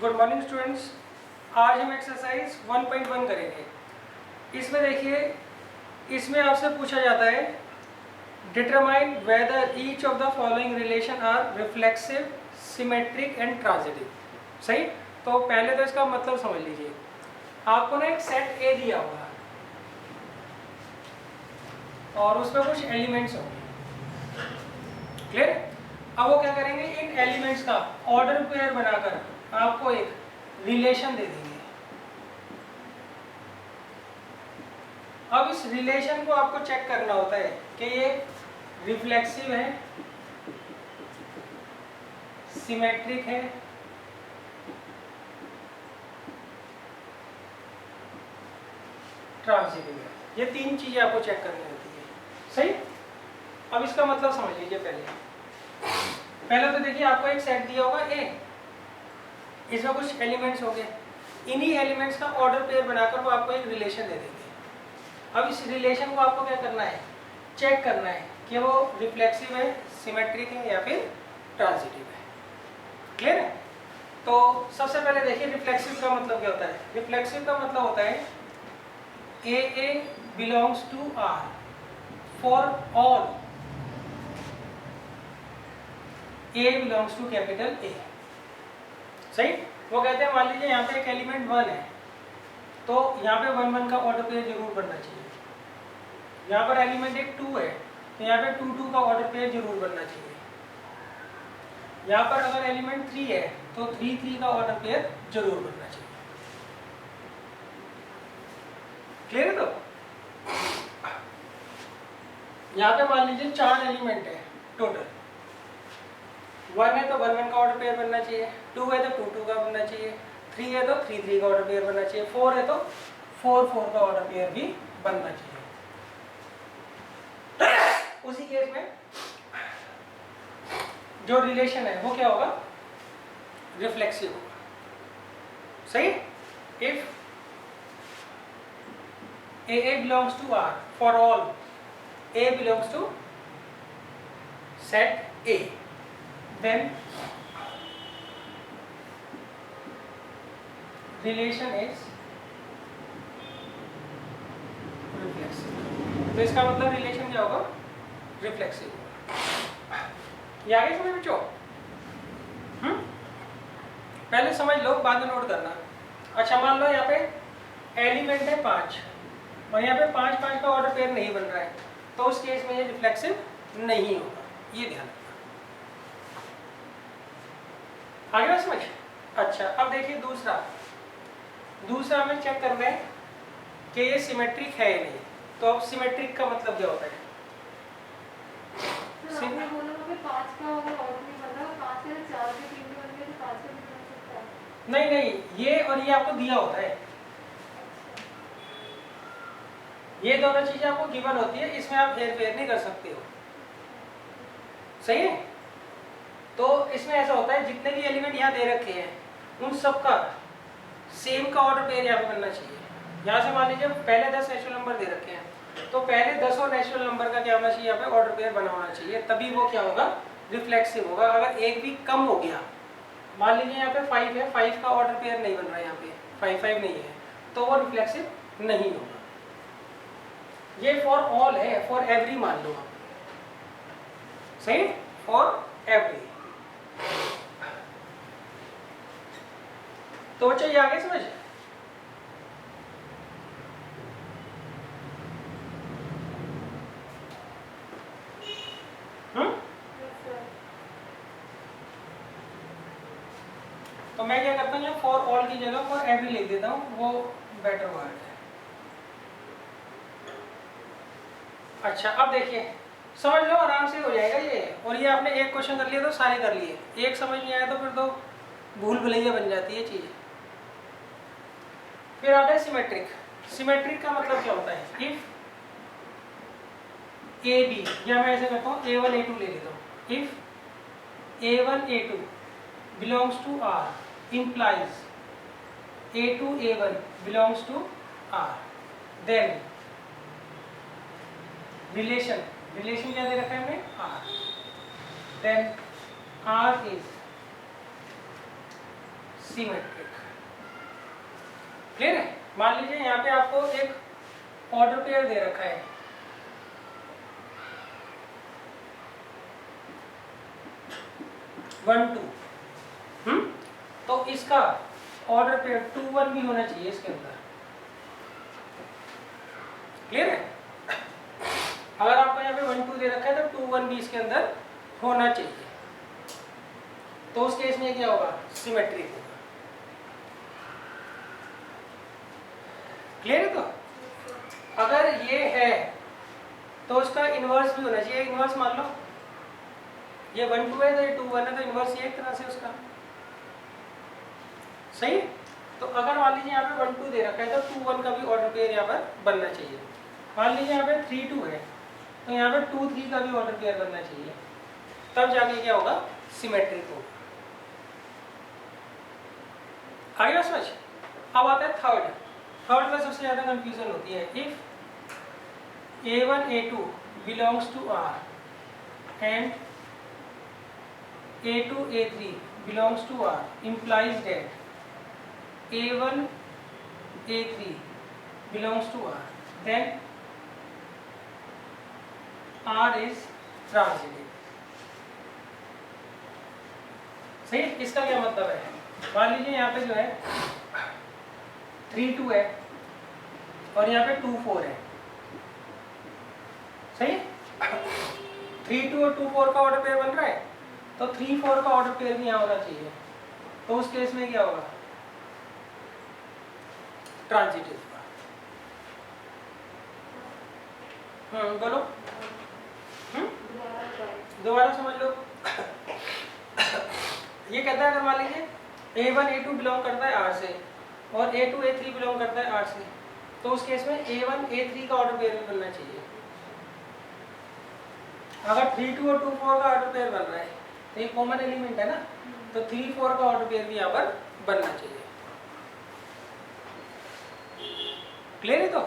Good morning students. आज हम exercise 1.1 करेंगे। इसमें देखिए, इसमें आपसे पूछा जाता है determine whether each of the following relation are reflexive, symmetric and transitive. सही। तो पहले तो इसका मतलब समझ लीजिए। आपको ना एक सेट ए दिया होगा और उसमें कुछ एलिमेंट्स होंगे। क्लियर। अब वो क्या करेंगे, इन एलिमेंट्स का ऑर्डर पेयर बनाकर आपको एक रिलेशन दे देंगे। अब इस रिलेशन को आपको चेक करना होता है कि ये रिफ्लेक्सिव है, सिमेट्रिक है, ट्रांजिटिव है। ये तीन चीजें आपको चेक करनी होती है। सही। अब इसका मतलब समझ लीजिए। पहले तो देखिए, आपको एक सेट दिया होगा ए, इसमें कुछ एलिमेंट्स होंगे। इन्हीं एलिमेंट्स का ऑर्डर पेयर बनाकर वो आपको एक रिलेशन दे देंगे। अब इस रिलेशन को आपको क्या करना है, चेक करना है कि वो रिफ्लेक्सिव है, सिमेट्रिक है या फिर ट्रांजिटिव है। क्लियर है। तो सबसे पहले देखिए, रिफ्लेक्सिव का मतलब क्या होता है। रिफ्लेक्सिव का मतलब होता है A belongs to R for all A belongs to capital A. सही। वो कहते हैं, मान लीजिए यहाँ पे एक एलिमेंट 1 है, तो यहाँ पे 1 1 का ऑर्डर पेयर जरूर बनना चाहिए। यहाँ पर एलिमेंट एक 2 है, तो यहाँ पे 2 2 का ऑर्डर पेयर जरूर बनना चाहिए। यहाँ पर अगर एलिमेंट 3 है तो 3 3 का ऑर्डर पेयर जरूर बनना चाहिए। क्लियर है। तो यहाँ पे मान लीजिए 4 एलिमेंट है टोटल। 1 है तो 1 1 का ऑर्डर पेयर बनना चाहिए, 2 है तो 2 2 का बनना चाहिए, 3 है तो 3 3 का ऑर्डर पेयर बनना चाहिए, 4 है तो 4 4 का ऑर्डर पेयर भी बनना चाहिए। उसी केस में जो रिलेशन है वो क्या होगा, रिफ्लेक्सिव होगा। सही। If a belongs to R for all A belongs to set A, then relation is reflexive। तो इसका मतलब रिलेशन क्या होगा, रिफ्लेक्सिव। ये आगे समझ बच्चों। पहले समझ लो, बाद में नोट करना। अच्छा, मान लो यहाँ पे एलिमेंट है 5 और यहाँ पे 5 5 का ऑर्डर पेयर नहीं बन रहा है, तो उस केस में ये रिफ्लेक्सिव नहीं होगा। ये ध्यान रखना। आगे बात समझ। अच्छा, अब देखिए दूसरा हमें चेक करना है कि ये सिमेट्रिक है या नहीं। तो अब सिमेट्रिक का मतलब क्या होता है। नहीं, ये और ये आपको दिया होता है। ये दोनों चीजें आपको गिवन होती है, इसमें आप हेर फेर नहीं कर सकते हो। सही है। तो इसमें ऐसा होता है, जितने भी एलिमेंट यहाँ दे रखे हैं उन सब का सेम का ऑर्डर पेयर यहाँ पे बनना चाहिए। यहाँ से मान लीजिए पहले 10 नेचुरल नंबर दे रखे हैं, तो पहले 10 नेचुरल नंबर का क्या होना चाहिए, यहाँ पे ऑर्डर पेयर बना होना चाहिए, तभी वो क्या होगा, रिफ्लेक्सिव होगा। अगर एक भी कम हो गया, मान लीजिए यहाँ पे 5 है, 5 का ऑर्डर पेयर नहीं बन रहा है, यहाँ पे 5 5 नहीं है, तो वो रिफ्लेक्सिव नहीं होगा। ये फॉर ऑल है, फॉर एवरी मान लो आप। सही। For every. तो बच्चों ये आगे समझ। तो मैं क्या करता हूँ, यहाँ फॉर ऑल की जगह फॉर एवरी लिख देता हूँ, वो बेटर वर्ड है। अच्छा, अब देखिए, समझ लो, आराम से हो जाएगा ये। और ये आपने एक क्वेश्चन कर लिया तो सारे कर लिए। एक समझ नहीं आया तो फिर तो भूल भुलैया बन जाती है चीज। फिर आता है सिमेट्रिक। सिमेट्रिक का मतलब क्या होता है, इफ ए बी, या मैं ऐसे करता हूँ A1 A2 ले लेता हूँ। If A1 A2 belongs to R implies A2 A1 belongs to R, then relation क्या दे रखा है हमने, R, then R is symmetric. Clear है? मान लीजिए यहाँ पे आपको एक ऑर्डर पेयर दे रखा है, वन टू, तो इसका ऑर्डर पेयर 2 1 भी होना चाहिए इसके अंदर। क्लियर है? अगर आपको यहाँ पे 1 2 दे रखा है तो 2 1 भी इसके अंदर होना चाहिए। तो उस केस में क्या होगा? सिमेट्रिक होगा। क्लियर है? तो अगर ये है तो उसका इनवर्स भी होना चाहिए। इनवर्स मान लो ये 1 2 है तो ये 2 1 है, तो इनवर्स ये एक तरह से उसका सही। तो अगर मान लीजिए यहाँ पे 1 2 दे रखा है तो 2 1 का भी ऑर्डर पेयर यहाँ पर बनना चाहिए। मान लीजिए यहाँ पे 3 2 है तो यहाँ पे 2 3 का भी ऑर्डर पेयर बनना चाहिए, तब जाके क्या होगा? सिमेट्रिक होगा। आगे बात समझ। अब आता है थर्ड में सबसे ज्यादा कंफ्यूजन होती है। If A1 A2 belongs to R and A2 A3 belongs to R implies that A1 A3 belongs to R, then R is transitive। सही? इसका क्या मतलब है? मान लीजिए यहाँ पे जो है 3 2 है और यहाँ पे 2 4 है। सही? 3 2 और 2 4 का ऑर्डर पेयर बन रहा है, तो 3 4 का ऑर्डर पेयर भी यहाँ होना चाहिए। तो उस केस में क्या होगा? ट्रांजिटिव। बोलो। दोबारा समझ लो। ये कहता है अगर मान लीजिए A1 A2 बिलोंग करता है R से और A2 A3 बिलोंग करता है R से, तो उस केस में A1 A3 का ऑर्डर पेयर भी बनना चाहिए। अगर 3 2 और 2 4 का ऑर्डर पेयर बन रहा है तो ये कॉमन एलिमेंट है ना, तो 3 4 का ऑर्डर पेयर भी यहाँ पर बनना चाहिए। क्लियर है? तो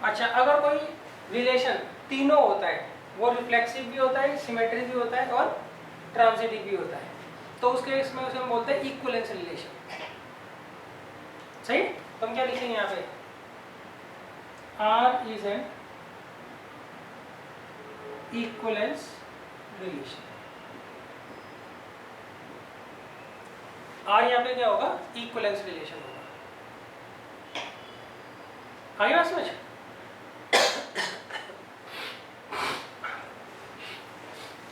अच्छा, अगर कोई रिलेशन तीनों होता है, वो रिफ्लेक्सिव भी होता है, सिमेट्रिक भी होता है और ट्रांजिटिव भी होता है, तो उस केस में उसे हम बोलते हैं इक्विवेलेंस रिलेशन। सही? तो हम क्या लिखेंगे यहाँ पे? R is an equivalence relation. R यहाँ पे क्या होगा? इक्विवेलेंस रिलेशन होगा। आगे बात समझ।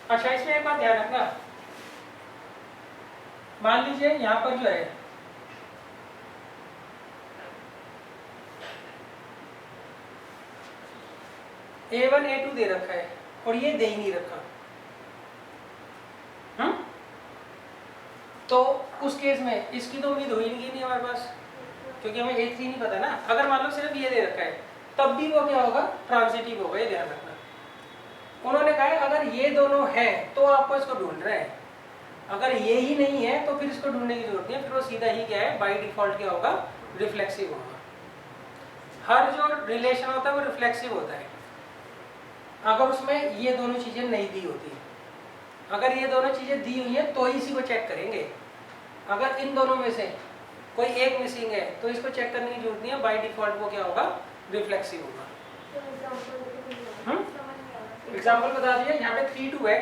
अच्छा, इसमें एक बात ध्यान रखना। मान लीजिए यहाँ पर जो है A1 A2 दे रखा है और ये दे ही नहीं रखा, तो उस केस में इसकी तो उम्मीद हो ही नहीं हमारे पास, क्योंकि हमें A3 नहीं पता ना। अगर मान लो सिर्फ ये दे रखा है तब भी वो क्या होगा? ट्रांजिटिव होगा। ये ध्यान रखना। उन्होंने कहा है अगर ये दोनों है तो आपको इसको ढूंढ रहे हैं, अगर ये ही नहीं है तो फिर इसको ढूंढने की जरूरत नहीं है, फिर वो सीधा ही क्या है? बाय डिफॉल्ट क्या होगा? रिफ्लेक्सिव होगा। हर जो रिलेशन होता है वो रिफ्लेक्सिव होता है अगर उसमें ये दोनों चीजें नहीं दी होती। अगर ये दोनों चीजें दी हुई है तो ही इसी को चेक करेंगे। अगर इन दोनों में से कोई एक मिसिंग है तो इसको चेक करने की जरूरत नहीं है, बाय डिफॉल्ट वो क्या होगा? रिफ्लेक्सिव होगा। एग्जाम्पल बता दिया। यहाँ पे 3 2 है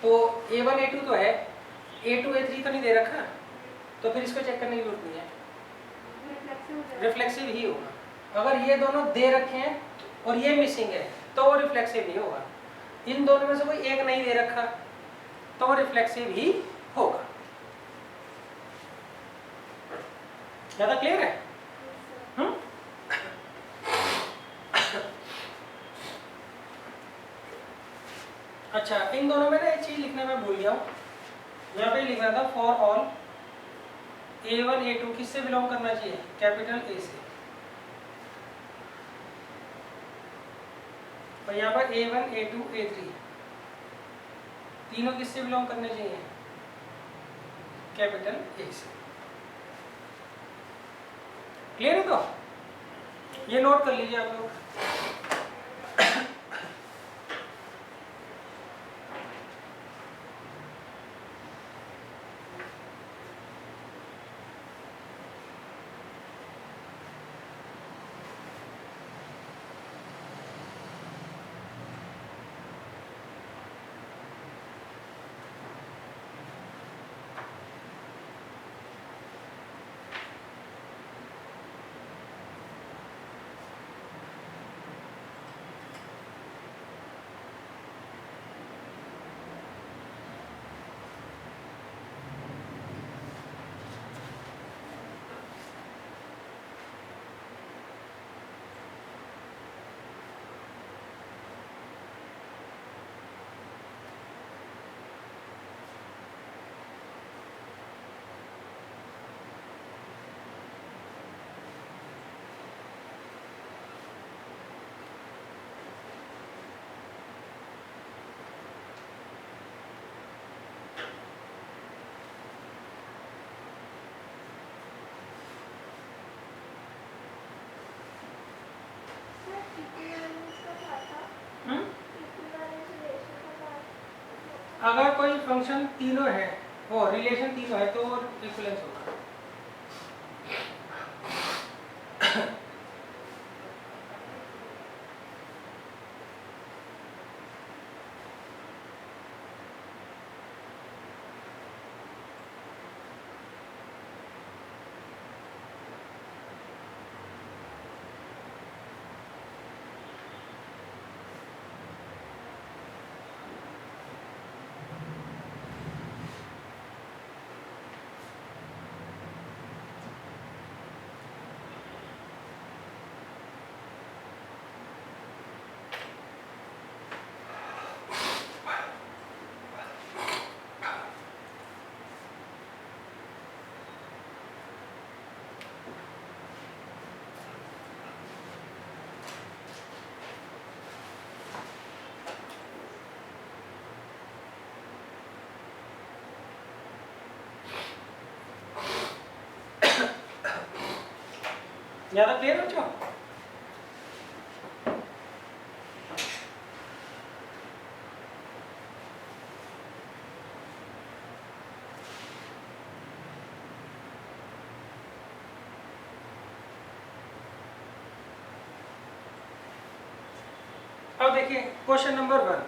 तो A1 A2 तो है, A2 A3 तो नहीं दे रखा, तो फिर इसको चेक करने की जरूरत नहीं है, रिफ्लेक्सिव ही होगा। अगर ये दोनों दे रखे हैं और ये मिसिंग है तो वो रिफ्लेक्सिव नहीं होगा। इन दोनों में से कोई एक नहीं दे रखा तो वो रिफ्लेक्सिव ही होगा। ज्यादा क्लियर है? अच्छा, इन दोनों में ना एक चीज लिखने में भूल गया हूँ। यहाँ पे लिखना था फॉर ऑल A1 A2 किससे बिलोंग करना चाहिए? कैपिटल A से। और यहाँ पर A1 A2 A3 तीनों किससे बिलोंग करने चाहिए? कैपिटल A से। क्लियर है? तो ये नोट कर लीजिए आप लोग। हम्म? अगर कोई फंक्शन तीनों है, वो रिलेशन तीनों है, तो इक्विवेलेंस होगा। ज़्यादा क्लियर बच्चों? अब देखिए क्वेश्चन नंबर 1।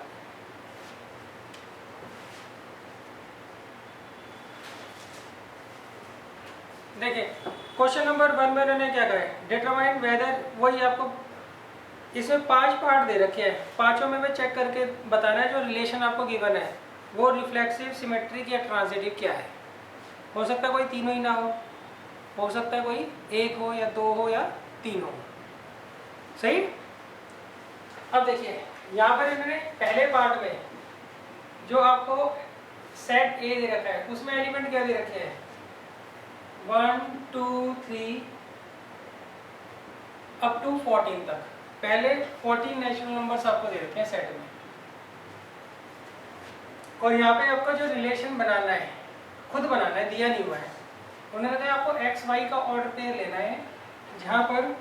देखिए क्वेश्चन नंबर 1 में उन्होंने क्या कहा है, डिटरमाइन वेदर, वही आपको इसमें 5 पार्ट दे रखे हैं, पांचों में मैं चेक करके बताना है जो रिलेशन आपको गिवन है वो रिफ्लेक्सिव, सिमेट्रिक या ट्रांजिटिव क्या है। हो सकता है कोई तीनों ही ना हो सकता है कोई एक हो या दो हो या तीन हो। सही। अब देखिए यहाँ पर इन्होंने पहले पार्ट में जो आपको सेट ए दे रखा है उसमें एलिमेंट क्या दे रखे हैं, 1 2 3 अप टू 14 तक। पहले 14 नेचुरल नंबर्स आपको दे रखे हैं सेट में, और यहाँ पे आपको जो रिलेशन बनाना है खुद बनाना है, दिया नहीं हुआ है। उन्होंने कहा आपको एक्स वाई का ऑर्डर पेयर लेना है जहाँ पर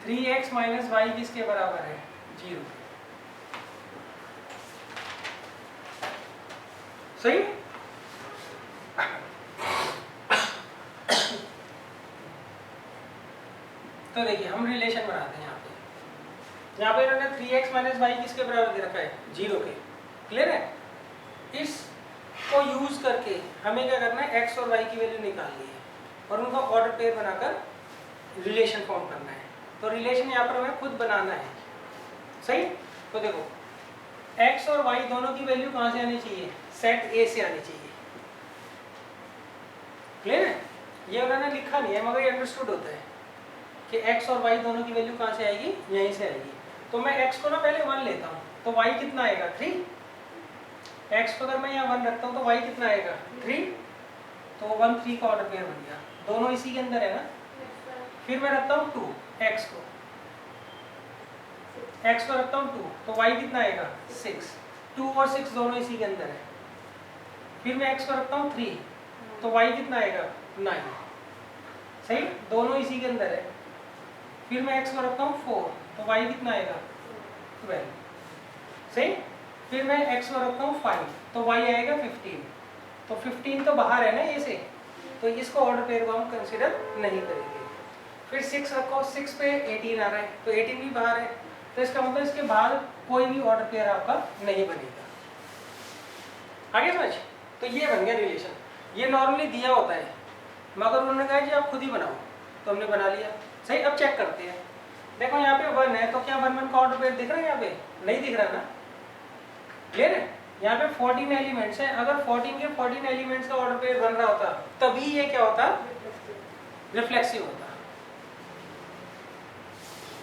3x माइनस वाई किसके बराबर है, 0। सही। तो देखिए हम रिलेशन बनाते हैं यहाँ पे इन्होंने 3x माइनस वाई किसके बराबर दे रखा है, 0 के। क्लियर है। इसको यूज करके हमें क्या करना है, x और y की वैल्यू निकालनी है और उनका ऑर्डर पेयर बनाकर रिलेशन फॉर्म करना है। तो रिलेशन यहाँ पर हमें खुद बनाना है। सही। तो देखो x और y दोनों की वैल्यू कहाँ से आनी चाहिए, सेट A से आनी चाहिए। क्लियर है। ये उन्होंने लिखा नहीं है मगर ये अंडरस्टूड होता है कि x और y दोनों की वैल्यू कहाँ से आएगी, यहीं से आएगी। तो मैं x को ना पहले 1 लेता हूँ तो y कितना आएगा, 3। x को अगर मैं यहाँ 1 रखता हूँ तो y कितना आएगा, 3। तो 1 3 का ऑर्डर पेयर बन गया, दोनों इसी के अंदर है ना। फिर मैं रखता हूँ 2 x को रखता हूँ 2 तो y कितना आएगा, 6। 2 और 6 दोनों इसी के अंदर है। फिर मैं x को रखता हूँ 3 तो y कितना आएगा, 9। सही, दोनों इसी के अंदर है। फिर मैं x को रखता हूँ 4 तो y कितना आएगा, 12। सही। फिर मैं x को रखता हूँ 5 तो y आएगा 15। तो 15 तो बाहर है ना ये से, तो इसको ऑर्डर पेयर को हम कंसिडर नहीं करेंगे। फिर 6 रखो, 6 पे 18 आ रहा है तो 18 भी बाहर है, तो इसका मतलब इसके बाद कोई भी ऑर्डर पेयर आपका नहीं बनेगा। आगे समझ। तो ये बन गया रिलेशन। ये नॉर्मली दिया होता है मगर उन्होंने कहा कि आप खुद ही बनाओ, तो हमने बना लिया। सही। अब चेक करते हैं। देखो यहाँ पे 1 है तो क्या 1 1 का ऑर्डर पेयर दिख रहा है, यहाँ पे नहीं दिख रहा ना। क्लियर है। यहाँ पे 14 एलिमेंट्स हैं, अगर 14 के 14 एलिमेंट्स का ऑर्डर पेयर बन रहा होता तभी ये क्या होता, रिफ्लेक्सिव होता।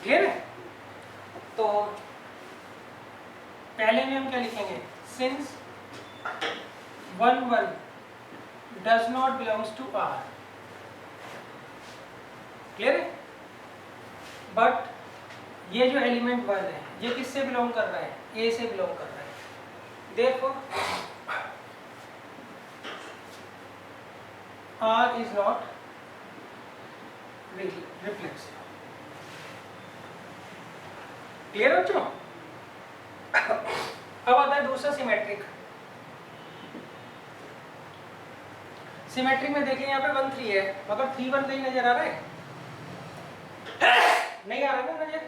क्लियर है। तो पहले में हम क्या लिखेंगे, since 1 1 does not belongs to R। Clear है। बट ये जो एलिमेंट 1 है ये किससे बिलोंग कर रहा है, A से बिलोंग कर रहा है। Therefore R is not reflexive। Clear हो बच्चों? अब आता है दूसरा सिमेट्रिक। सिमेट्रिक में देखिए यहाँ पे 1 3 है, मगर 3 1 नहीं नजर आ रहा है, नहीं आ रहा है ना नजर,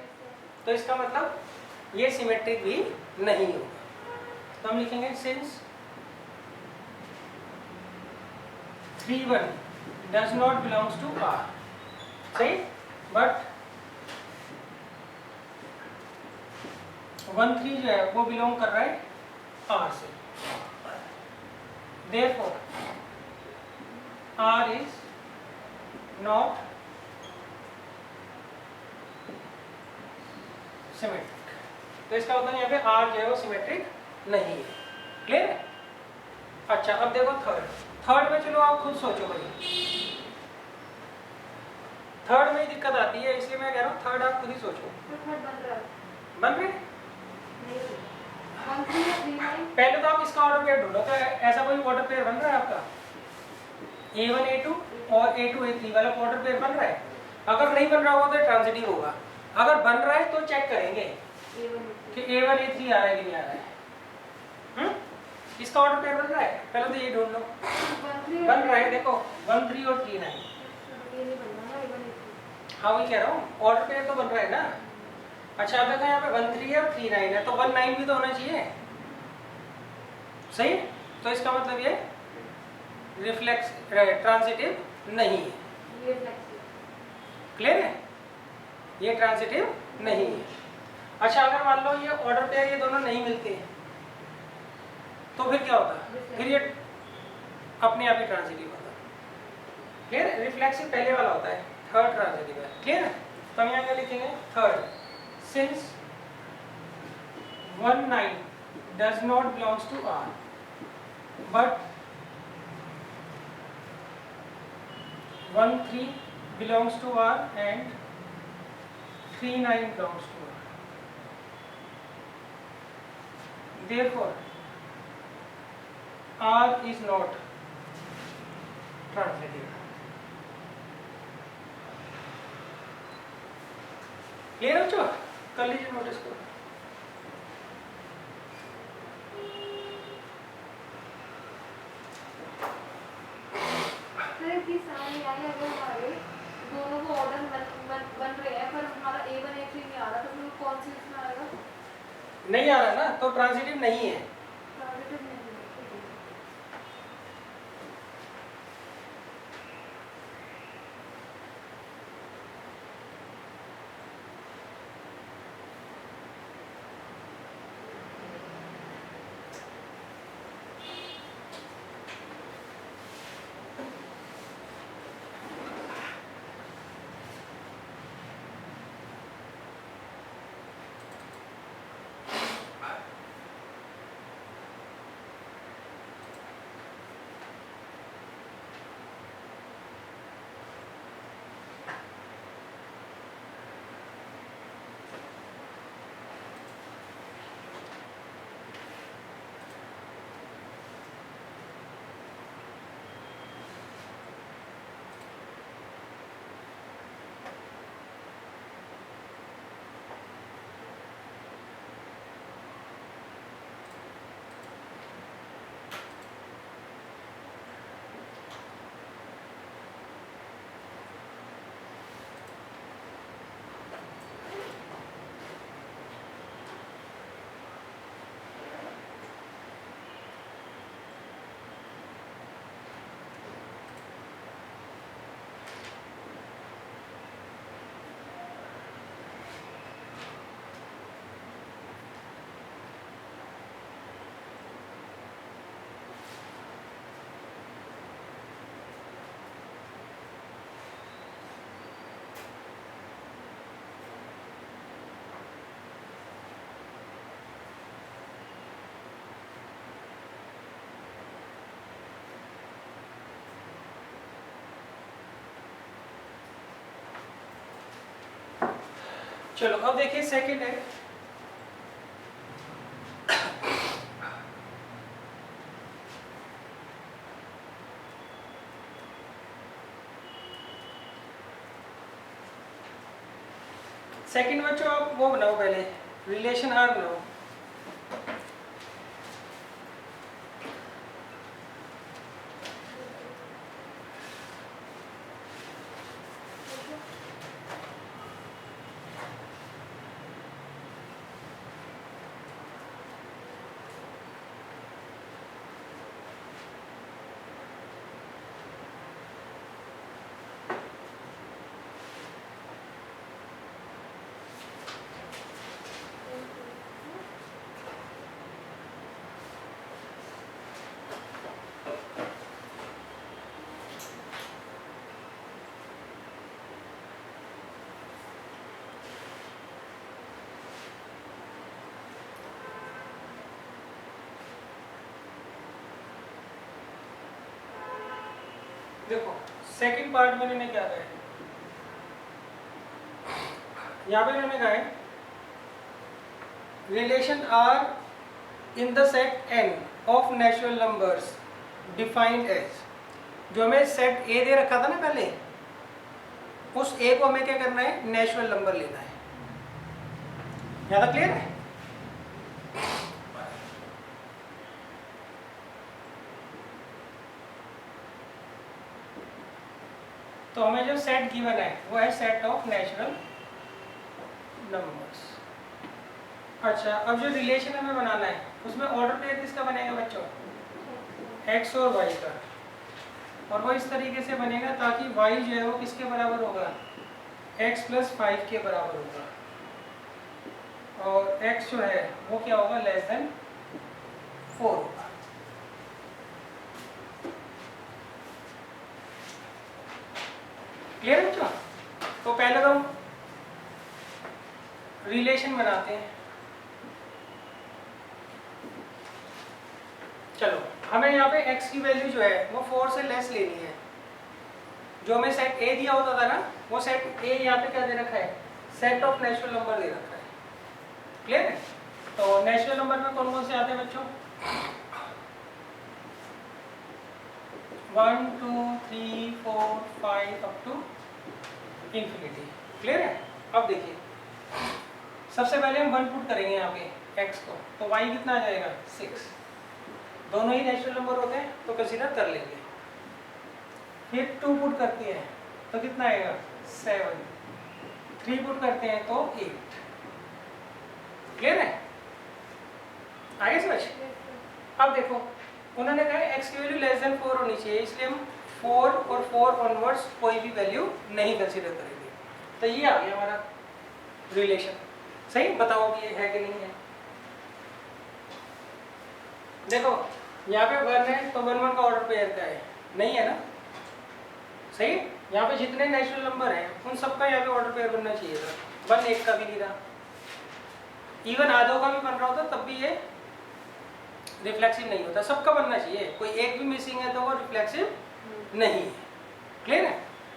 तो इसका मतलब ये सिमेट्रिक भी नहीं होगा। तो हम लिखेंगे since 3 1 does not belongs to R, सही, बट 1 3 जो है वो बिलोंग कर रहा है आर से, therefore R is not symmetric. तो इसका मतलब यहाँ पे R जो है वो सिमेट्रिक नहीं है। क्लियर है? अच्छा, अब देखो थर्ड में चलो आप खुद सोचो भाई, थर्ड में ही दिक्कत आती है, इसलिए मैं कह रहा हूँ थर्ड आप खुद ही सोचो। बन रहे? पहले तो आप इसका ऑर्डर पेयर ढूंढो, तो ऐसा कोई ऑर्डर पेयर बन रहा है आपका? A1 A2 और A2 A3 वाला ऑर्डर पेयर बन रहा है? अगर नहीं बन रहा होगा तो ट्रांजिटिव होगा, अगर बन रहा है तो चेक करेंगे कि A1 A3 आ रहा है कि नहीं आ रहा है। इसका ऑर्डर पेयर बन रहा है? पहले तो ये ढूंढ लो। बन रहा है, देखो 1 3 और 3 9। हाँ वही कह रहा हूँ, ऑर्डर पेयर तो बन रहा है ना। अच्छा, अब देखो यहाँ पे 1 3 है और 3 9 है, तो 1 9 भी तो होना चाहिए, सही। तो इसका मतलब ये रिफ्लेक्स ट्रांजिटिव नहीं है। क्लियर है? ये ट्रांजिटिव नहीं है। अच्छा, अगर मान लो ये ऑर्डर पेयर ये दोनों नहीं मिलते हैं, तो फिर क्या होता है? फिर ये अपने आप ही ट्रांजिटिव होता है। क्लियर है? रिफ्लेक्सिव पहले वाला होता है, थर्ड ट्रांजिटिव है। क्लियर है? तो हम यहाँ क्या लिखेंगे? Third, since 1 9 does not belongs to R, but 1 3 belongs to R and 3 9 belongs to R. Therefore, R is not transitive. Clear हो चुका? कर लीजिए नोटिस को। दोनों को ऑर्डर बन रहे हैं पर हमारा A1 A3 नहीं आ रहा, तो फिर कौन सी इसमें आएगा? नहीं आ रहा ना, तो ट्रांजिटिव नहीं है। ट्रांजिटिव नहीं है। चलो अब देखिए सेकंड है, सेकंड बच्चों आप वो बनाओ पहले रिलेशन आर बनाओ। देखो सेकंड पार्ट में मैंने क्या कहा है, यहाँ पे मैंने कहा है relation R in the set N of natural numbers defined as, जो हमें सेट ए दे रखा था ना पहले, उस ए को हमें क्या करना है, नेचुरल नंबर लेना है। यहाँ तक क्लियर है? तो हमें जो सेट गिवन है वो है सेट ऑफ नेचुरल नंबर्स। अच्छा, अब जो रिलेशन हमें बनाना है उसमें ऑर्डर पेयर किसका बनेगा बच्चों, x और y का, और वो इस तरीके से बनेगा ताकि y जो है वो किसके बराबर होगा, x + 5 के बराबर होगा, और x जो है वो क्या होगा, <4 होगा। क्लियर है बच्चों? तो पहले तो हम रिलेशन बनाते हैं। चलो, हमें यहाँ पे x की वैल्यू जो है वो 4 से लेस लेनी है। जो हमें सेट A दिया होता था ना, वो सेट A यहाँ पे क्या दे रखा है, सेट ऑफ नेचुरल नंबर दे रखा है। क्लियर है? तो नेचुरल नंबर में कौन कौन से आते हैं बच्चों, 1 2 3 4 5 अप टू इंफिनिटी। क्लियर है? अब देखिए, सबसे पहले हम 1 पुट करेंगे यहाँ पे x को, तो y कितना आ जाएगा, 6। दोनों ही नेचुरल नंबर होते हैं तो कंसीडर कर लेंगे। फिर 2 पुट करते हैं तो कितना आएगा, 7। 3 पुट करते हैं तो 8। क्लियर है? आगे समझ? अब देखो, उन्होंने कहा x की वैल्यू <4 होनी चाहिए, इसलिए हम 4 और 4 ऑनवर्ड्स कोई भी वैल्यू नहीं कंसीडर करेंगे। तो ये आ गया हमारा रिलेशन। सही? बताओ कि ये है कि नहीं है। देखो यहाँ पे 1 है तो 1 1 का ऑर्डर पेयर का है, नहीं है ना? सही? यहाँ पे जितने नेचुरल नंबर हैं उन सबका यहाँ पे ऑर्डर पेयर बनना चाहिए था। 1 1 का भी नहीं रहा, इवन आधों का भी बन रहा होता तब भी ये रिफ्लेक्सिव नहीं होता, सबका बनना चाहिए। कोई एक भी मिसिंग है तो वो रिफ्लेक्सिव नहीं है। क्लियर है?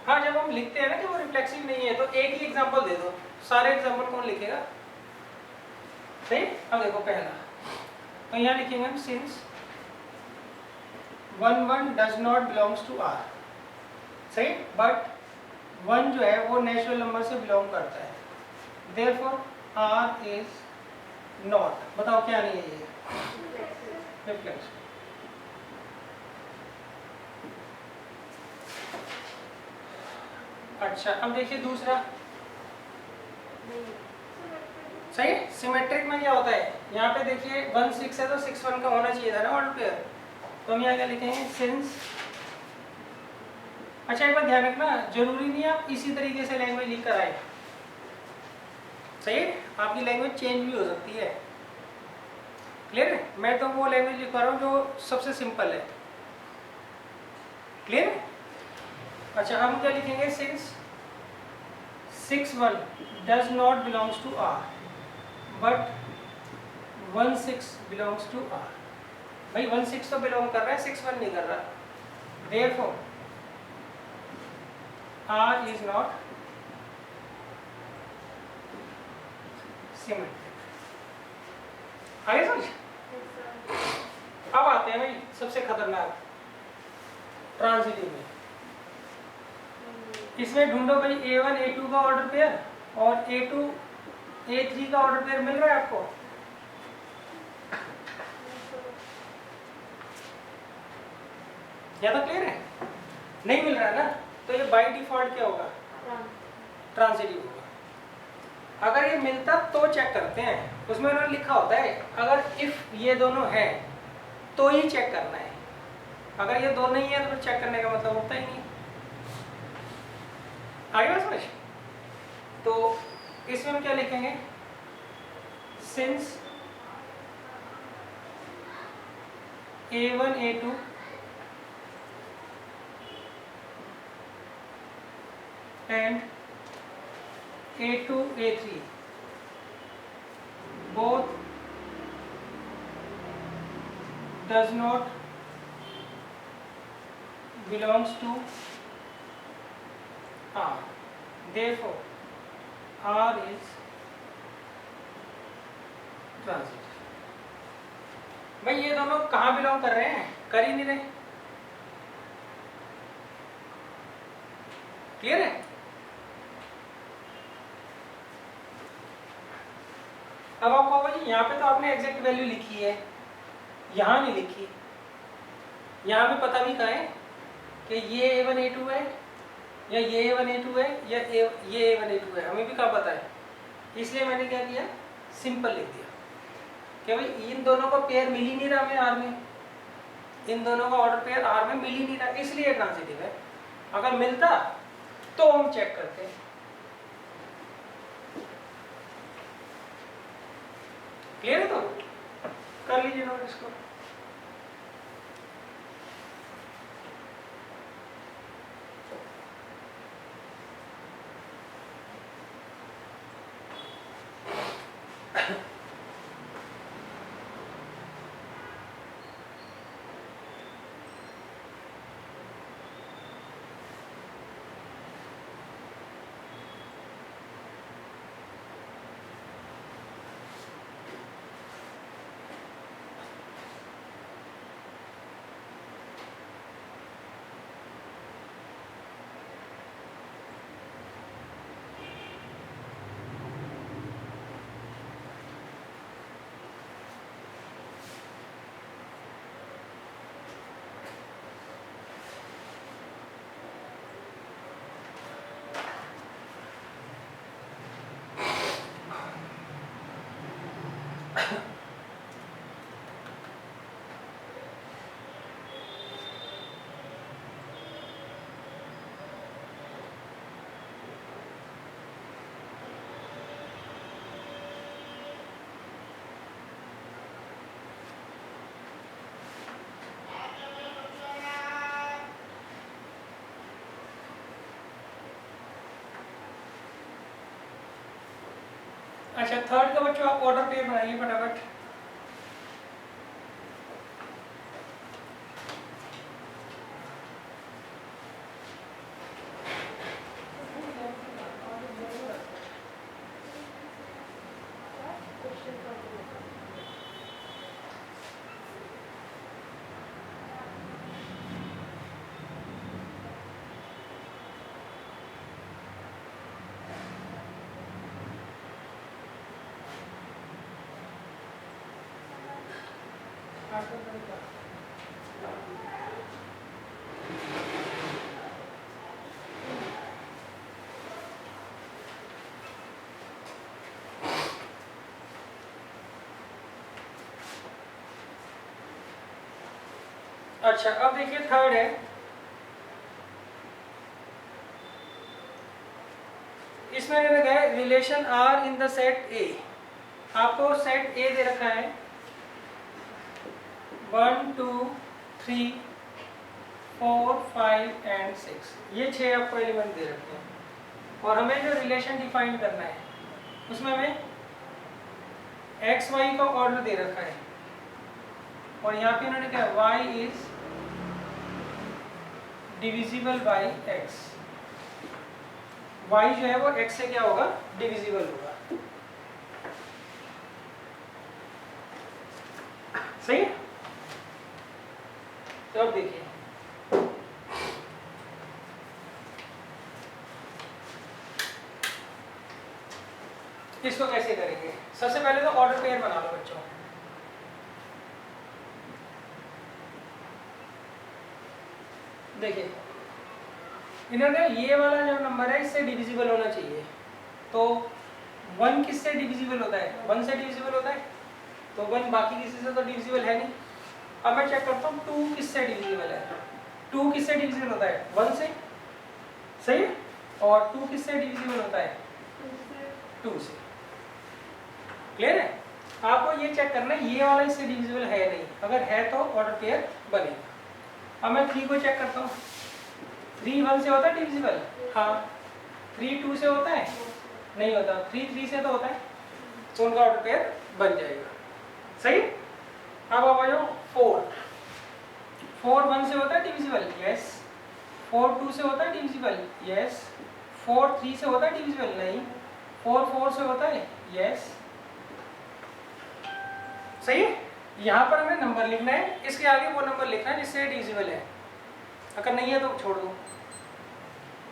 हाँ, जब हम लिखते हैं ना कि वो रिफ्लेक्सिव नहीं है तो एक ही एग्जांपल दे दो, सारे एग्जांपल कौन लिखेगा? सही? अब देखो पहला, तो यहाँ लिखेंगे हम since 1 1 does not belongs to R। सही? बट 1 जो है वो नेचुरल नंबर से बिलोंग करता है, देयरफॉर R इज नॉट, बताओ क्या नहीं है ये, रिफ्लेक्सिव। अच्छा, अब देखिए दूसरा। सही है? सिमेट्रिक में क्या होता है, यहाँ पे देखिए 1 6 है तो 6 1 का होना चाहिए था ना ऑर्डर पेयर, तो हम यहाँ क्या लिखेंगे, सिंस। अच्छा, एक बात ध्यान रखना, जरूरी नहीं आप इसी तरीके से लैंग्वेज लिख कर आए। सही है? आपकी लैंग्वेज चेंज भी हो सकती है। क्लियर है? मैं तो वो लैंग्वेज लिखवा रहा हूँ जो सबसे सिंपल है। क्लियर है? अच्छा, हम क्या लिखेंगे, since 6 1 does not belongs to R but 1 6 belongs to R। भाई 1 6 तो बिलोंग कर रहा है, 6 1 नहीं कर रहा, therefore R is not symmetric. आगे समझ? अब आते हैं भाई सबसे खतरनाक, ट्रांजिटिव में। इसमें ढूंढो भाई A1 A2 का ऑर्डर पेयर और A2 A3 का ऑर्डर पेयर मिल रहा है आपको? या तो क्लियर है? नहीं मिल रहा है ना, तो ये बाय डिफॉल्ट क्या होगा? ट्रांजिटिव होगा। अगर ये मिलता तो चेक करते हैं, उसमें उन्होंने लिखा होता है अगर इफ ये दोनों हैं तो ही चेक करना है, अगर ये दो नहीं है तो फिर चेक करने का मतलब होता ही नहीं। आगे बात समझ? तो इसमें हम क्या लिखेंगे? Since A1 A2 and A2 A3 both does not belongs to R, therefore R is transitive. भाई ये दोनों कहाँ बिलोंग कर रहे हैं? कर ही नहीं रहे। क्लियर है? अब आप कहोगे जी यहाँ पे तो आपने एग्जैक्ट वैल्यू लिखी है, यहाँ नहीं लिखी। यहाँ पे पता भी कहाँ है कि ये A1 A2 है या ये A1 A2 है या ये A1 A2 है, हमें भी कहाँ पता है। इसलिए मैंने क्या किया, सिंपल लिख दिया कि भाई इन दोनों का पेयर मिल ही नहीं रहा हमें आर में, इन दोनों का ऑर्डर पेयर आर में मिल ही नहीं रहा, इसलिए ट्रांजिटिव है। अगर मिलता तो हम चेक करते हैं। क्लियर है? तो कर लीजिए नोट इसको। अच्छा, थर्ड का बच्चों आप ऑर्डर पेयर बनाइए फटाफट। अच्छा, अब देखिए थर्ड है, इसमें लगा है relation R in the set A. आपको सेट ए दे रखा है 1 2 3 4 5 एंड 6, ये 6 आपको एलिमेंट दे रखे हैं और हमें जो रिलेशन डिफाइन करना है उसमें हमें एक्स वाई का ऑर्डर दे रखा है और यहाँ पे उन्होंने कहा y is divisible by x, y जो है वो x से क्या होगा, डिविजिबल होगा। सही है? तो अब देखिए इसको कैसे करेंगे? सबसे पहले तो ऑर्डर पेयर बना लो बच्चों। देखिए इन्होंने ये वाला जो नंबर है इससे डिविजिबल होना चाहिए, तो 1 किससे डिविजिबल होता है? 1 से डिविजिबल होता है, तो 1 बाकी किसी से तो डिविजिबल है नहीं। अब मैं चेक करता हूँ 2 किससे डिविजिबल है। 2 किससे डिविजिबल होता है? 1 से, सही है। और 2 किससे डिविजिबल होता है? 2 से। क्लियर है? आपको ये चेक करना है ये वाला इससे डिविजिबल है नहीं, अगर है तो ऑर्डर पेयर बनेगा। अब मैं 3 को चेक करता हूँ। 3 1 से होता है डिविजिबल? हाँ। 3 2 से होता है? नहीं होता। 3 3 से तो होता है, तो उनका ऑर्डर पेयर बन जाएगा। सही। अब आप आ जाओ 4 1 से होता है डिविजिबल? यस। 4 2 से होता है डिविजिबल? यस। 4 3 से होता है डिविजिबल? नहीं। 4 4 से होता है? यस। सही है। यहाँ पर हमें नंबर लिखना है, इसके आगे वो नंबर लिखना है जिससे डिविजिबल है, अगर नहीं है तो छोड़ दो।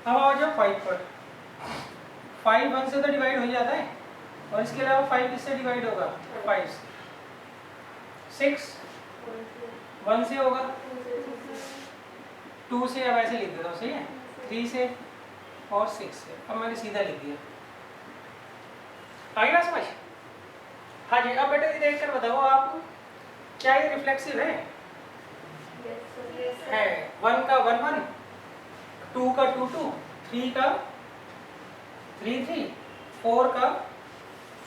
अब आ जाओ 5 पर। 5 1 से तो डिवाइड हो जाता है, और इसके अलावा 5 किससे डिवाइड होगा? 5 से। 6 1 से होगा, 2 से, अब ऐसे लिख देता हूँ, सही है। 3 से और 6 से। अब मैंने सीधा लिख दिया। आएगा समझ? हाँ जी। अब बेटा ये देख कर बताओ आप, क्या ये रिफ्लेक्सिव है? है। 1 का 1 1, 2 का 2 2, 3 का 3 3, 4 का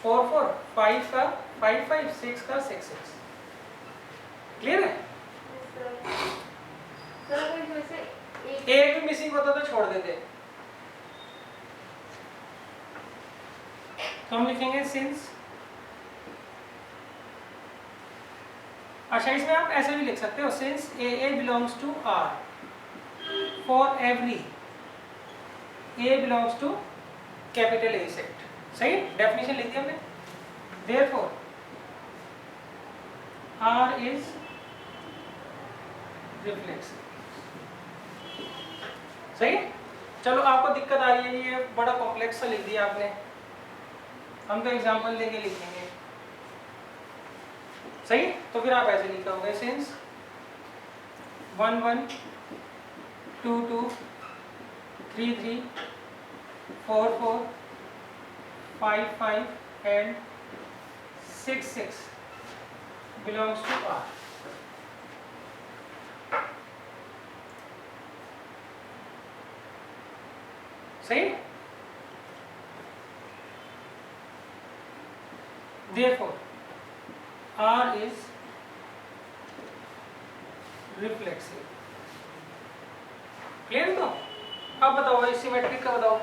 4 4, 5 का 5 5, 6 का 6 6। क्लियर है? एक भी मिसिंग होता तो छोड़ देते। तो हम लिखेंगे सिंस। अच्छा, इसमें आप ऐसे भी लिख सकते हो, since a belongs to R for every a belongs to capital A set. सही, डेफिनेशन लिख दी हमने। Therefore R is reflexive. सही। चलो, आपको दिक्कत आ रही है, ये बड़ा कॉम्प्लेक्स सा लिख दिया आपने, हम तो एग्जांपल देके लिखेंगे। सही। तो फिर आप ऐसे लिखोगे, since 1 1 2 2 3 3 4 4 5 5 and 6 6 belongs to R. सही। Therefore R is reflexive. Clear? तो अब बताओ भाई सिमेट्रिक का बताओ।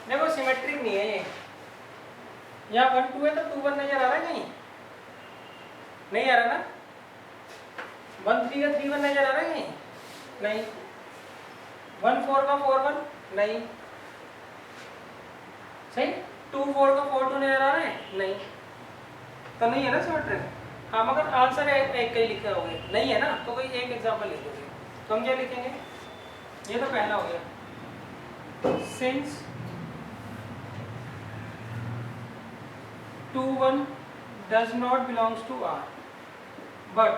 देखो सिमेट्रिक नहीं है ये, यहाँ 1 2 है तो 2 1 नजर आ रहा है कहीं? नहीं आ रहा ना। 1 3 का 3 1 नजर आ रहा है कहीं? नहीं। 1 4 का 4 1? नहीं। सही। 2 4 का 4 2 नजर आ रहा है? नहीं। तो नहीं है ना सिमेट्रिक। हाँ, मगर आंसर एक कहीं लिखे होंगे, नहीं है ना, तो कोई एक एग्जांपल लिख दोगे। तो हम क्या लिखेंगे? ये तो पहला हो गया, since 2 1 does not belongs to R but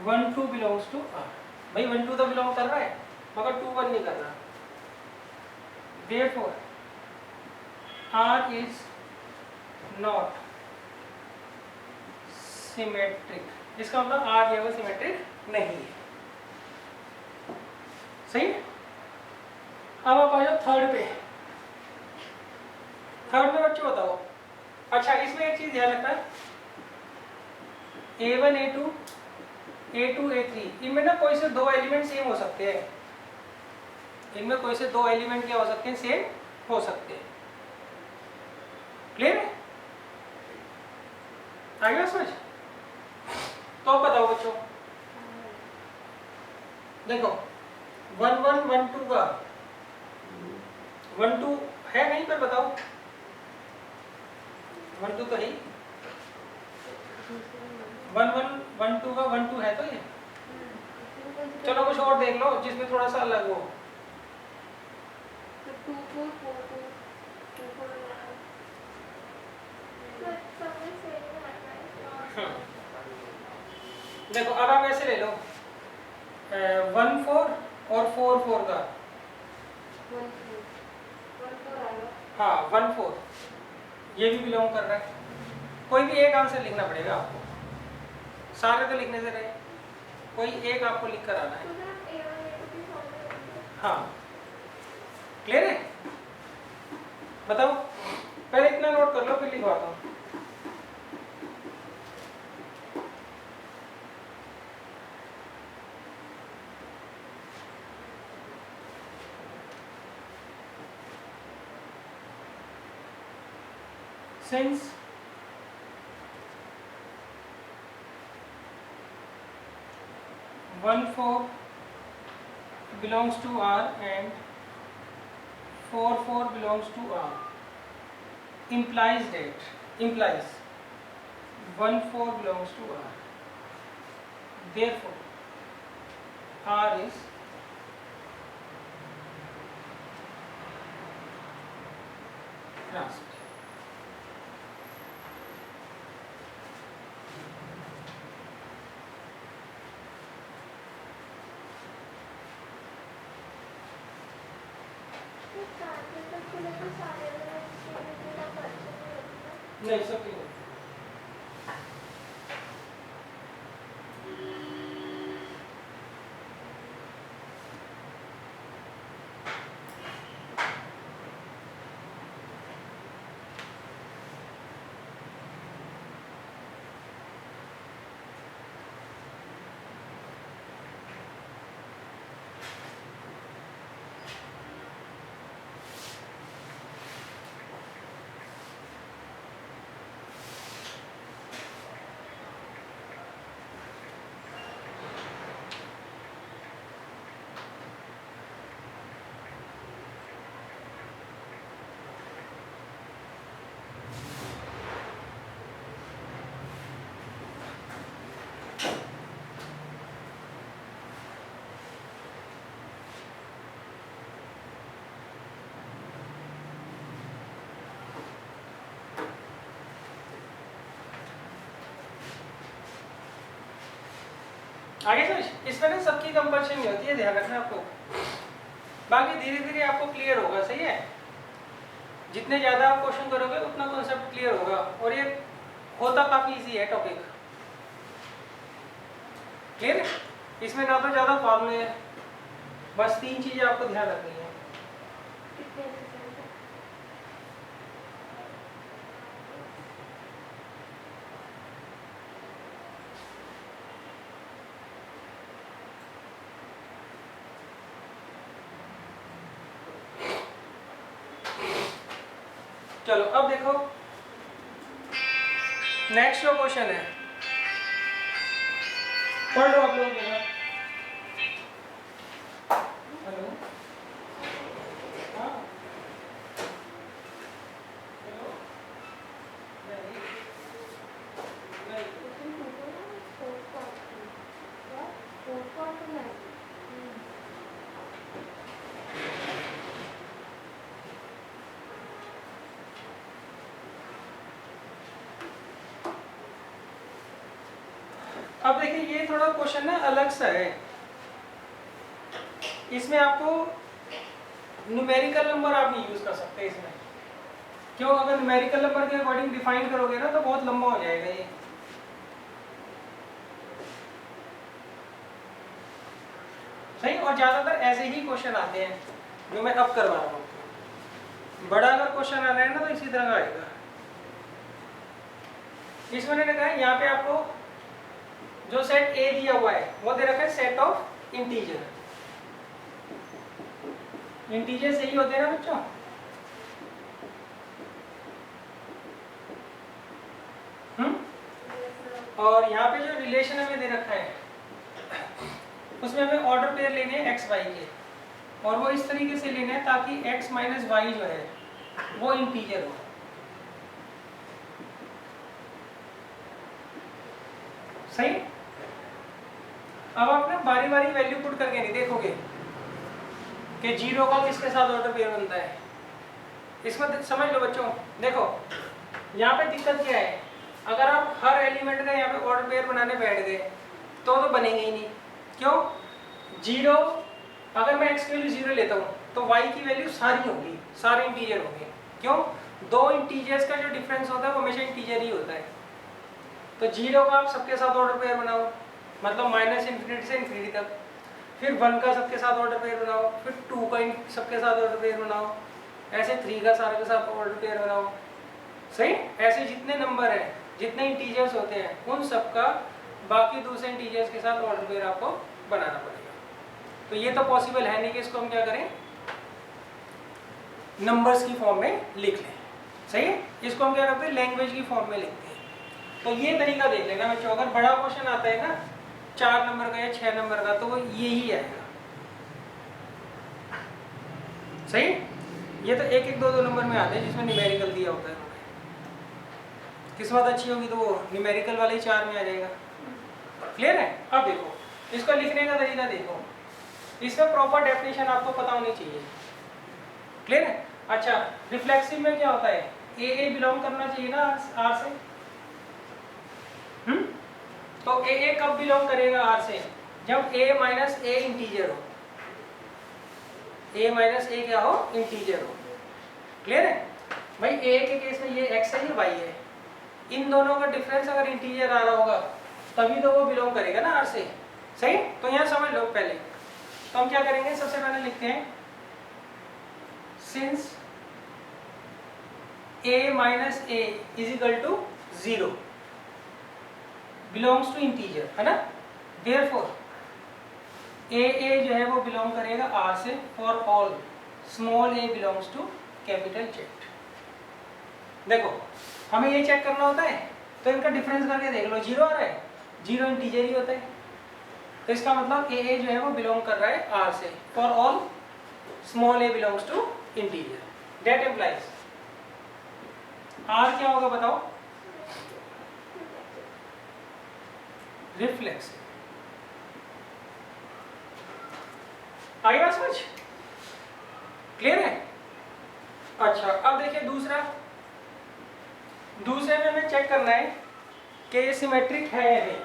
1 2 belongs to R। भाई 1 2 तो बिलोंग कर रहा है, मगर 2 1 नहीं कर रहा। Therefore R is not symmetric. इसका मतलब R जो है वो सिमेट्रिक नहीं है। सही। अब आप आ जाओ थर्ड पे। थर्ड में बच्चों बताओ। अच्छा, इसमें एक चीज ध्यान रखना, A1 A2 A2 A3, इनमें ना कोई से 2 एलिमेंट सेम हो सकते हैं। इनमें कोई से 2 एलिमेंट क्या हो सकते हैं? सेम हो सकते हैं। क्लियर है? आ गया समझ? तो बताओ बच्चों, देखो 1 1 1 2 का 1 2 है नहीं, पर बताओ 1 2 तो है। 1 1 1 2 का 1 2 है तो ये चलो कुछ और देख लो जिसमें थोड़ा सा अलग हो। तो 2 4 4 2 2 4 देखो अब आप ऐसे ले लो 1 4 और 4 4 का। 1 4 आएगा। हाँ 1 4 ये भी बिलोंग कर रहा है। कोई भी एक आंसर लिखना पड़ेगा आपको, सारे तो लिखने से रहे, कोई एक आपको लिख कर आना है। हाँ क्लियर है? बताओ, पहले इतना नोट कर लो फिर लिखवाता हूँ। Since one four belongs to R and 4 4 belongs to R, implies 1 4 belongs to R. Therefore, R is grasped. नहीं सब ठीक है। आगे समझ, इसमें ना सबकी कंपल्शन नहीं होती है, ध्यान रखना आपको। बाकी धीरे धीरे आपको क्लियर होगा, सही है। जितने ज्यादा आप क्वेश्चन करोगे उतना कॉन्सेप्ट क्लियर होगा, और ये होता काफी इजी है टॉपिक। क्लियर है? इसमें ना तो ज्यादा फॉर्मूले है, बस 3 चीजें आपको ध्यान रखनी है। चलो अब देखो नेक्स्ट जो क्वेश्चन है, पढ़ लो आप लोग। हेलो, हाँ हेलो, नहीं नहीं, अब देखिए ये थोड़ा क्वेश्चन ना अलग सा है। इसमें आपको न्यूमेरिकल नंबर आप नहीं यूज कर सकते इसमें। क्यों? अगर न्यूमेरिकल नंबर के अकॉर्डिंग डिफाइन करोगे ना तो बहुत लंबा हो जाएगा ये। सही, और ज्यादातर ऐसे ही क्वेश्चन आते हैं जो मैं अब करवा रहा हूँ। बड़ा अगर क्वेश्चन आ रहा है ना तो इसी तरह का आएगा। इसमें मैंने कहा यहाँ पे आपको जो सेट ए दिया हुआ है वो दे रखा है सेट ऑफ इंटीजर। इंटीजर सही होते हैं ना बच्चों? और यहाँ पे जो रिलेशन हमें दे रखा है उसमें हमें ऑर्डर पेयर लेने हैं एक्स वाई के, और वो इस तरीके से लेने हैं ताकि एक्स माइनस वाई जो है वो इंटीजर हो। सही। अब आप ना बारी बारी वैल्यू पुट करके नहीं देखोगे कि 0 का किसके साथ ऑर्डर पेयर बनता है। इसमें समझ लो बच्चों, देखो यहाँ पे दिक्कत क्या है, अगर आप हर एलिमेंट का यहाँ पे ऑर्डर पेयर बनाने बैठ गए तो बनेंगे ही नहीं। क्यों? 0, अगर मैं x की वैल्यू 0 लेता हूँ तो y की वैल्यू सारी होगी, सारे इंटीजर होंगे। क्यों? दो इंटीजर्स का जो डिफरेंस होता है वो हमेशा इंटीजर ही होता है। तो 0 का आप सबके साथ ऑर्डर पेयर बनाओ, मतलब -∞ से ∞ तक, फिर 1 का सबके साथ ऑर्डर पेयर बनाओ, फिर 2 का सबके साथ ऑर्डर पेयर बनाओ, ऐसे 3 का सारे के साथ ऑर्डर पेयर बनाओ। सही? ऐसे जितने नंबर हैं, जितने इंटीजर्स होते हैं, उन सब का बाकी दूसरे इंटीजर्स के साथ ऑर्डर पेयर आपको बनाना पड़ेगा। तो ये तो पॉसिबल है नहीं कि इसको हम क्या करें, नंबर्स की फॉर्म में लिख लें। सही है? इसको हम क्या करते हैं, लैंग्वेज की फॉर्म में लिखते हैं। तो ये तरीका देख लेना बच्चों, अगर बड़ा क्वेश्चन आता है ना 4 नंबर का या 6 नंबर का, तो वो यही आएगा। सही? ये तो 1 1 2 2 नंबर में आते हैं जिसमें न्यूमेरिकल दिया होता है। किस्मत अच्छी होगी तो वो न्यूमेरिकल वाले ही 4 में आ जाएगा। क्लियर है? अब देखो इसको लिखने का तरीका देखो, इसमें प्रॉपर डेफिनेशन आपको पता होनी चाहिए। क्लियर है? अच्छा, रिफ्लेक्सिव में क्या होता है, ए बिलोंग करना चाहिए ना आर से। तो ए कब बिलोंग करेगा आर से, जब a माइनस ए इंटीजर हो। a माइनस ए क्या हो, इंटीजर हो। क्लियर है भाई? a के केस में ये x है, ये y है, इन दोनों का डिफरेंस अगर इंटीजर आ रहा होगा तभी तो वो बिलोंग करेगा ना आर से। सही? तो यहाँ समझ लो पहले, तो हम क्या करेंगे, सबसे पहले लिखते हैं since a minus a is equal to 0 belongs to integer, है ना। देयरफॉर ए जो है वो बिलोंग करेगा आर से for all small a belongs to capital Z. देखो हमें ये चेक करना होता है तो इनका डिफरेंस करके देख लो, 0 आ रहा है, 0 इंटीजर ही होता है, तो इसका मतलब ए जो है वो बिलोंग कर रहा है आर से for all small a belongs to integer. That implies R क्या होगा बताओ, रिफ्लेक्स। आई बात समझ? क्लियर है? अच्छा अब देखिए दूसरे में हमें चेक करना है कि ये सिमेट्रिक है या नहीं।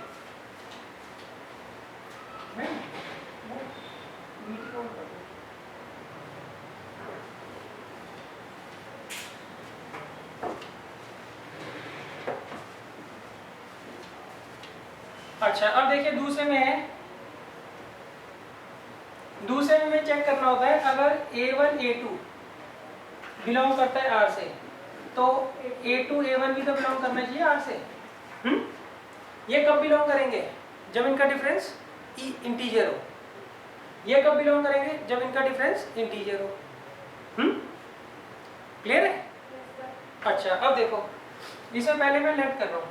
अच्छा अब देखिए दूसरे में हमें चेक करना होता है, अगर a1 a2 बिलोंग करता है r से तो a2 a1 भी तो बिलोंग करना चाहिए r से। ये कब बिलोंग करेंगे, जब इनका डिफरेंस इंटीजर हो। ये कब बिलोंग करेंगे, जब इनका डिफरेंस इंटीजर हो। क्लियर है? अच्छा अब देखो इसमें पहले मैं लेट कर रहा हूँ,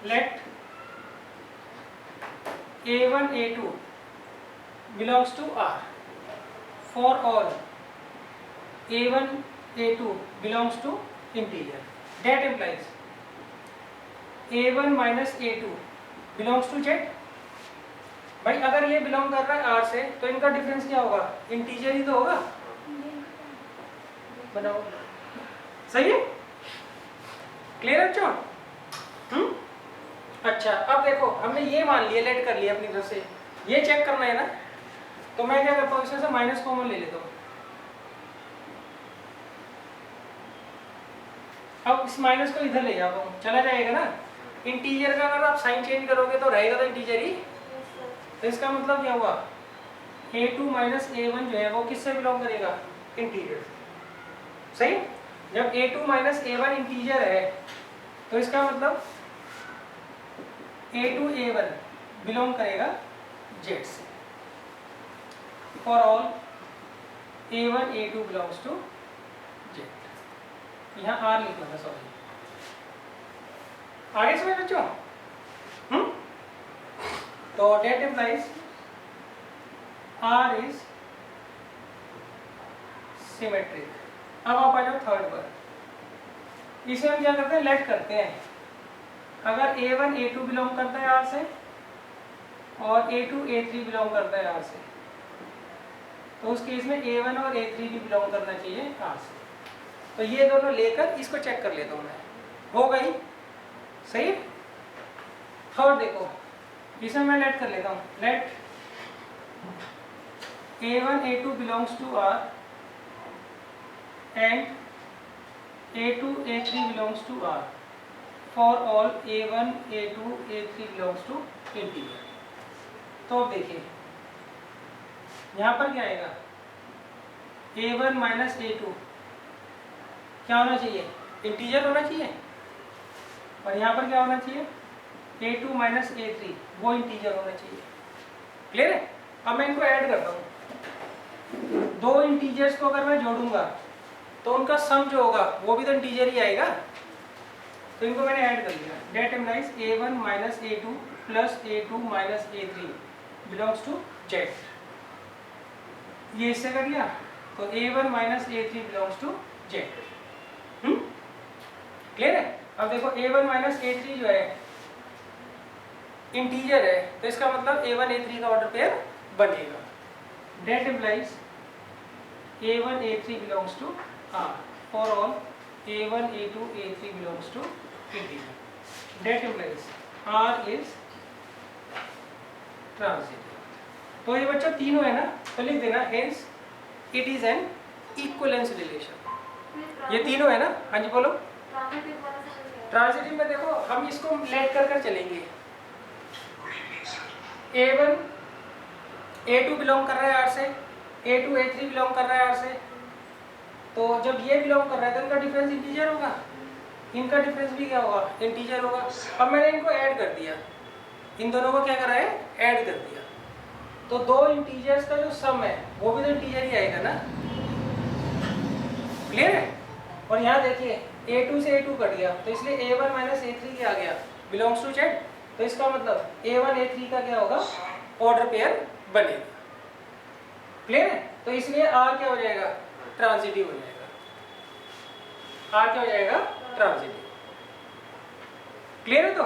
let a1 a2 belongs to R for all a1 a2 belongs to integer. That implies a1 minus a2 belongs to Z। भाई अगर ये बिलोंग कर रहा है R से तो इनका डिफरेंस क्या होगा, इंटीजर ही तो होगा। बनाओ, सही है? क्लियर है बच्चों? अच्छा अब देखो हमने ये मान लिया, लेट कर लिया अपनी तरफ से, ये चेक करना है ना, तो मैं क्या करता हूँ, इसमें से माइनस कॉमन ले लेता हूँ। अब इस माइनस को इधर ले जाता हूँ, चला जाएगा ना। इंटीजर का अगर आप साइन चेंज करोगे तो रहेगा तो इंटीजर ही। तो इसका मतलब क्या हुआ, a2 माइनस a1 जो है वो किससे बिलोंग करेगा, इंटीजर। सही? जब a2 माइनस a1 इंटीजर है तो इसका मतलब a2 a1 बिलोंग करेगा z से for all a1 a2 belongs to z। यहाँ r लिखना है, सॉरी। आगे समझ बच्चों? तो date implies r is symmetric. अब आप आ जाओ थर्ड पर, इसे हम क्या करते हैं, लेट करते हैं। अगर a1 a2 बिलोंग करता है r से और A2 A3 बिलोंग करता है R से, तो उस केस में A1 और A3 भी बिलोंग करना चाहिए R से। तो ये दोनों लेकर इसको चेक कर लेता हूँ मैं, हो गई सही। थर्ड देखो, इसमें मैं लेट कर लेता हूँ, let A1 A2 belongs to R and A2 A3 belongs to R for all A1 A2 A3 belongs to integer. तो अब देखिए यहाँ पर क्या आएगा, A1 माइनस A2 क्या होना चाहिए, इंटीजर होना चाहिए, और यहाँ पर क्या होना चाहिए, A2 माइनस A3 वो इंटीजर होना चाहिए। क्लियर है। अब मैं इनको ऐड करता हूँ, दो इंटीजर्स को अगर मैं जोड़ूंगा तो उनका सम जो होगा वो भी तो इंटीजर ही आएगा। तो इनको मैंने ऐड कर लिया, that implies A1 minus A2 plus A2 minus A3 belongs to Z। ये इससे कर दिया, तो A1 minus A3 belongs to Z। Clear है। अब देखो A1 माइनस A3 जो है इंटीजर है, तो इसका मतलब A1 A3 का ऑर्डर पेयर बनेगा। That implies A1 A3 belongs to R for all A1 A2 A3 belongs to integer. That implies R is transitive. तो ये बच्चों तीनों है ना, तो लिख देना hence it is an equivalence relation. ये तीनों है ना, हाँ जी बोलो। ट्रांजिटिव में देखो हम इसको लेट कर चलेंगे, A1 A2 बिलोंग कर रहा है R से, A2 A3 बिलोंग कर रहा है R से, तो जब ये बिलोंग कर रहा है तो इनका डिफरेंस इंटीजर होगा, इनका डिफरेंस भी क्या होगा, इंटीजर होगा। अब मैंने इनको ऐड कर दिया, इन दोनों को क्या करा है, ऐड कर दिया, तो दो इंटीजर्स का जो सम है वो भी तो इंटीजर ही आएगा ना। क्लियर है। और यहाँ देखिए A2 से A2 कट गया, तो इसलिए A1 माइनस A3 क्या आ गया, बिलोंग्स टू Z। तो इसका मतलब A1 A3 का क्या होगा, ऑर्डर पेयर बनेगा। क्लियर है। तो इसलिए R क्या हो जाएगा, ट्रांजिटिव हो जाएगा। R क्या हो जाएगा, ट्रांजिटिव। क्लियर है। तो